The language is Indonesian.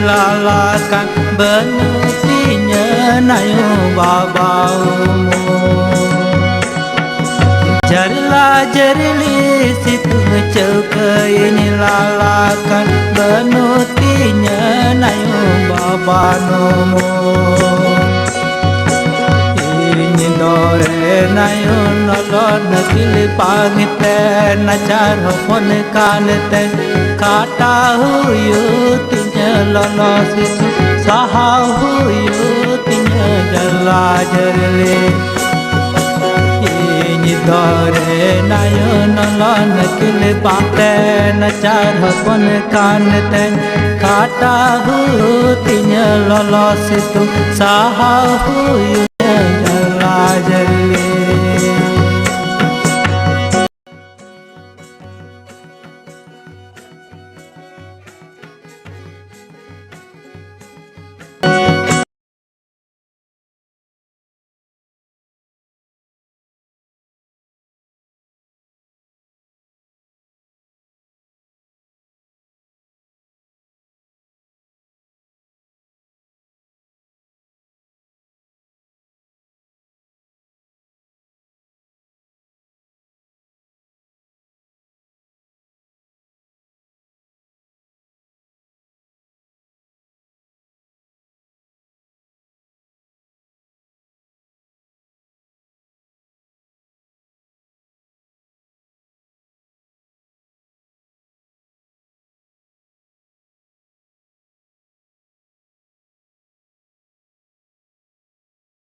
lalakan benutinya nayo babamu jarilah jarili situ ceuke ini lalakan benutinya nayo babanomo ini dore nayo nolon kili pangiten nacar hopon kaneten kata huyu tinya lolos itu sahau huyu tinya jala jarili ini dore nayo nolon kili pangiten nacar hopon kaneten kata huyu tinya lolos itu sahau huyu jala jarili